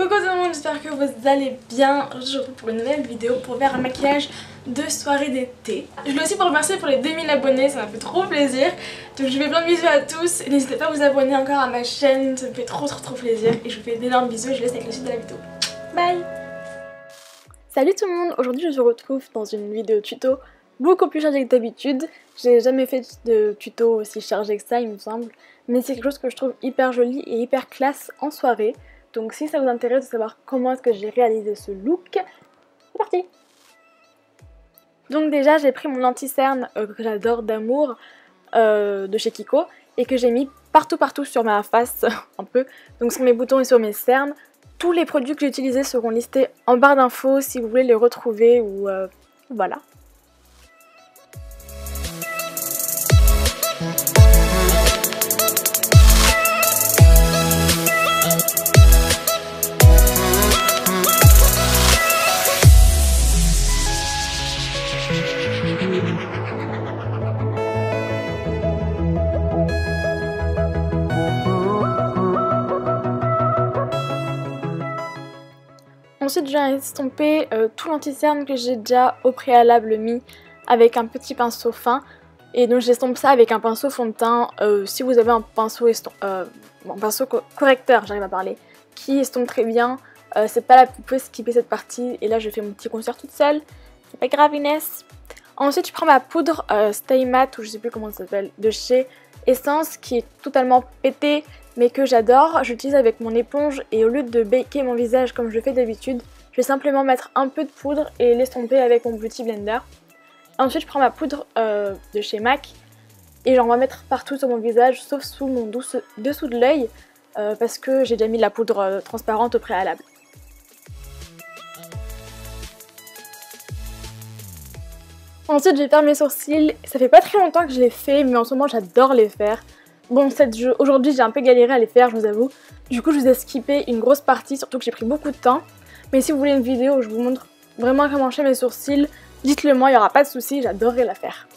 Coucou tout le monde, j'espère que vous allez bien. Aujourd'hui je vous retrouve pour une nouvelle vidéo pour faire un maquillage de soirée d'été. Je voulais aussi vous remercier pour les 2000 abonnés, ça m'a fait trop plaisir. Donc je fais plein de bisous à tous. N'hésitez pas à vous abonner encore à ma chaîne, ça me fait trop plaisir. Et je vous fais d'énormes bisous et je vous laisse avec le suite de la vidéo. Bye. Salut tout le monde, aujourd'hui je vous retrouve dans une vidéo tuto beaucoup plus chargée que d'habitude. J'ai jamais fait de tuto aussi chargé que ça il me semble. Mais c'est quelque chose que je trouve hyper joli et hyper classe en soirée. Donc si ça vous intéresse de savoir comment est-ce que j'ai réalisé ce look, c'est parti. Donc déjà j'ai pris mon anti-cerne que j'adore d'amour de chez Kiko et que j'ai mis partout sur ma face un peu, donc sur mes boutons et sur mes cernes. Tous les produits que j'ai utilisés seront listés en barre d'infos si vous voulez les retrouver ou voilà. Ensuite je viens estomper tout l'anti-cerne que j'ai déjà au préalable mis avec un petit pinceau fin. Et donc j'estompe ça avec un pinceau fond de teint. Si vous avez un pinceau, correcteur, j'arrive à parler, qui estompe très bien, c'est pas là, vous pouvez skipper cette partie. Et là je fais mon petit concert toute seule, c'est pas grave Inès. Ensuite je prends ma poudre Stay Matte, ou je sais plus comment ça s'appelle, de chez Essence, qui est totalement pétée mais que j'adore. J'utilise avec mon éponge et au lieu de baker mon visage comme je fais d'habitude, je vais simplement mettre un peu de poudre et l'estomper avec mon Beauty Blender. Ensuite je prends ma poudre de chez MAC et j'en vais mettre partout sur mon visage sauf sous mon dessous de l'œil parce que j'ai déjà mis de la poudre transparente au préalable. Ensuite je vais faire mes sourcils. Ça fait pas très longtemps que je les fais mais en ce moment j'adore les faire. Bon, aujourd'hui j'ai un peu galéré à les faire, je vous avoue. Du coup je vous ai skippé une grosse partie, surtout que j'ai pris beaucoup de temps. Mais si vous voulez une vidéo où je vous montre vraiment comment je fais mes sourcils, dites-le moi, il n'y aura pas de souci, j'adorerais la faire.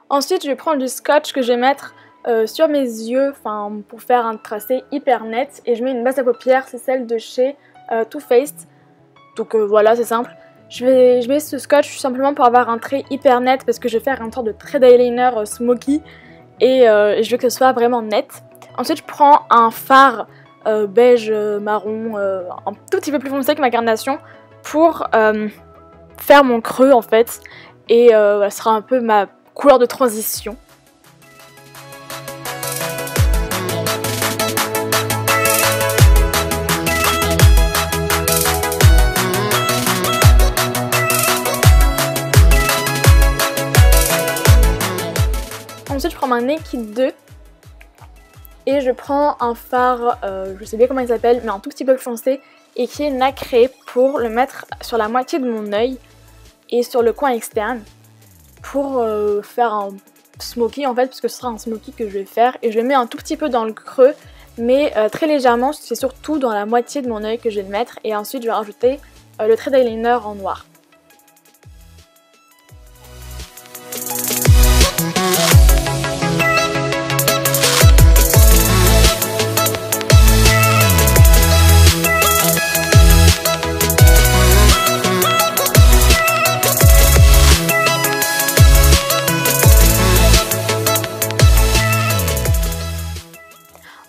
Ensuite je vais prendre du scotch que je vais mettre sur mes yeux, pour faire un tracé hyper net. Et je mets une base à paupières, c'est celle de chez Too Faced. Donc voilà, c'est simple. Je mets ce scotch simplement pour avoir un trait hyper net parce que je vais faire un sorte de trait d'eyeliner smoky. Et je veux que ce soit vraiment net. Ensuite je prends un fard beige marron, un tout petit peu plus foncé que ma carnation pour faire mon creux en fait. Et ça sera un peu ma couleur de transition. Ensuite je prends ma Naked 2 et je prends un fard, je sais bien comment il s'appelle, mais un tout petit peu plus foncé et qui est nacré pour le mettre sur la moitié de mon œil et sur le coin externe. Pour faire un smoky en fait, parce que ce sera un smoky que je vais faire. Et je le mets un tout petit peu dans le creux, mais très légèrement, c'est surtout dans la moitié de mon œil que je vais le mettre. Et ensuite je vais rajouter le trait d'eyeliner en noir.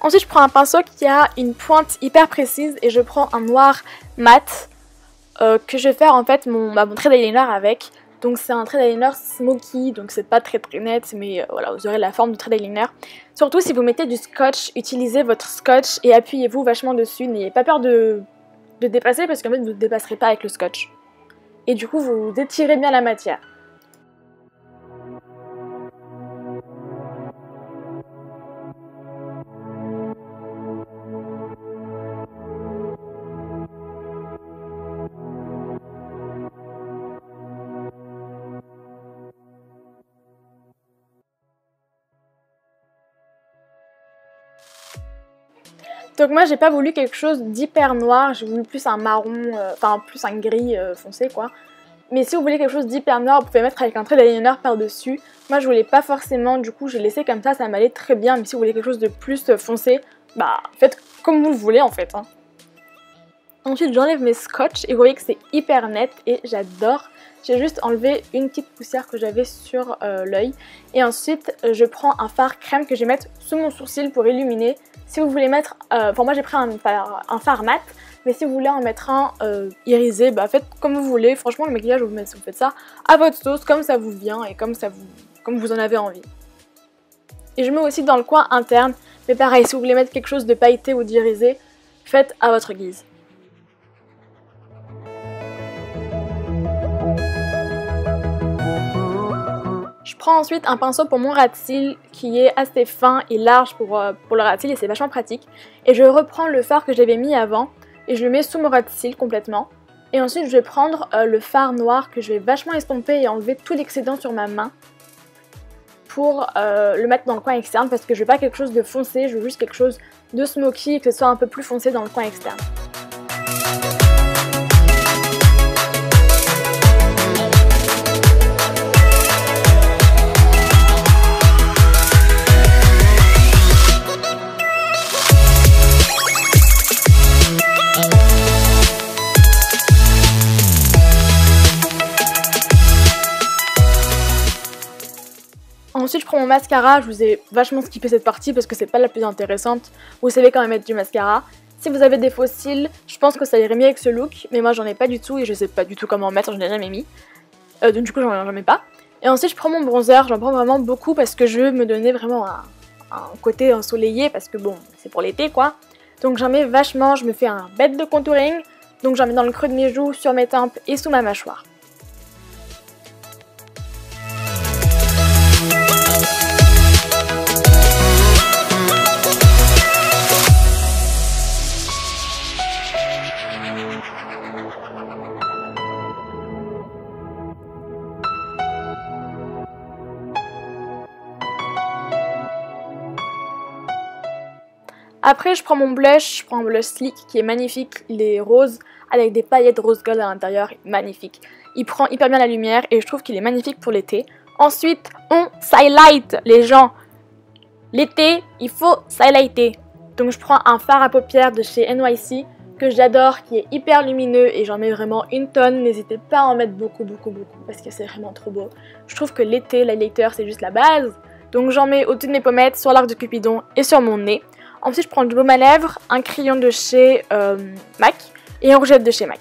Ensuite je prends un pinceau qui a une pointe hyper précise et je prends un noir mat que je vais faire en fait mon trait d'eyeliner avec. Donc c'est un trait d'eyeliner smoky, donc c'est pas très net, mais voilà, vous aurez la forme du trait d'eyeliner. Surtout si vous mettez du scotch, utilisez votre scotch et appuyez-vous vachement dessus. N'ayez pas peur de dépasser parce qu'en fait vous ne dépasserez pas avec le scotch. Et du coup vous étirez bien la matière. Donc moi j'ai pas voulu quelque chose d'hyper noir, j'ai voulu plus un marron, enfin plus un gris foncé quoi. Mais si vous voulez quelque chose d'hyper noir, vous pouvez mettre avec un trait d'eyeliner par-dessus. Moi je voulais pas forcément, du coup j'ai laissé comme ça m'allait très bien. Mais si vous voulez quelque chose de plus foncé, bah faites comme vous le voulez en fait. Hein. Ensuite j'enlève mes scotch et vous voyez que c'est hyper net et j'adore. J'ai juste enlevé une petite poussière que j'avais sur l'œil. Et ensuite je prends un fard crème que je vais mettre sous mon sourcil pour illuminer. Si vous voulez mettre, enfin moi j'ai pris un fard mat. Mais si vous voulez en mettre un irisé, bah faites comme vous voulez. Franchement le maquillage vous faites ça à votre sauce, comme ça vous vient et comme vous en avez envie. Et je mets aussi dans le coin interne. Mais pareil, si vous voulez mettre quelque chose de pailleté ou d'irisé, faites à votre guise. Je prends ensuite un pinceau pour mon ras de cils qui est assez fin et large pour le ras de cils et c'est vachement pratique. Et je reprends le fard que j'avais mis avant et je le mets sous mon ras de cils complètement. Et ensuite je vais prendre le fard noir que je vais vachement estomper et enlever tout l'excédent sur ma main pour le mettre dans le coin externe parce que je veux pas quelque chose de foncé, je veux juste quelque chose de smoky et que ce soit un peu plus foncé dans le coin externe. Ensuite je prends mon mascara, je vous ai vachement skippé cette partie parce que c'est pas la plus intéressante. Vous savez quand même mettre du mascara. Si vous avez des faux cils, je pense que ça irait mieux avec ce look, mais moi j'en ai pas du tout et je sais pas du tout comment en mettre, j'en ai jamais mis. Donc du coup j'en mets pas. Et ensuite je prends mon bronzer, j'en prends vraiment beaucoup parce que je veux me donner vraiment un côté ensoleillé parce que bon, c'est pour l'été quoi. Donc j'en mets vachement, je me fais un bête de contouring, donc j'en mets dans le creux de mes joues, sur mes tempes et sous ma mâchoire. Après je prends mon blush, je prends un blush Sleek qui est magnifique, il est rose avec des paillettes rose gold à l'intérieur, magnifique. Il prend hyper bien la lumière et je trouve qu'il est magnifique pour l'été. Ensuite on s'highlight les gens, l'été il faut s'highlighter. Donc je prends un fard à paupières de chez NYC que j'adore, qui est hyper lumineux et j'en mets vraiment une tonne. N'hésitez pas à en mettre beaucoup parce que c'est vraiment trop beau. Je trouve que l'été l'highlighter c'est juste la base. Donc j'en mets au-dessus de mes pommettes, sur l'arc de Cupidon et sur mon nez. Ensuite je prends du baume à lèvres, un crayon de chez MAC et une rougeette de chez MAC.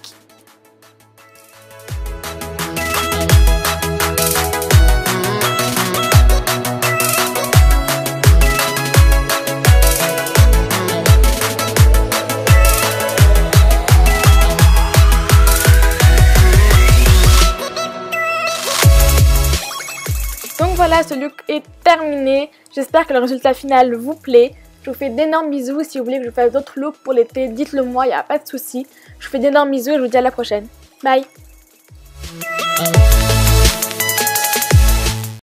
Donc voilà, ce look est terminé. J'espère que le résultat final vous plaît. Je vous fais d'énormes bisous. Si vous voulez que je fasse d'autres looks pour l'été, dites-le moi, il n'y a pas de souci. Je vous fais d'énormes bisous et je vous dis à la prochaine. Bye!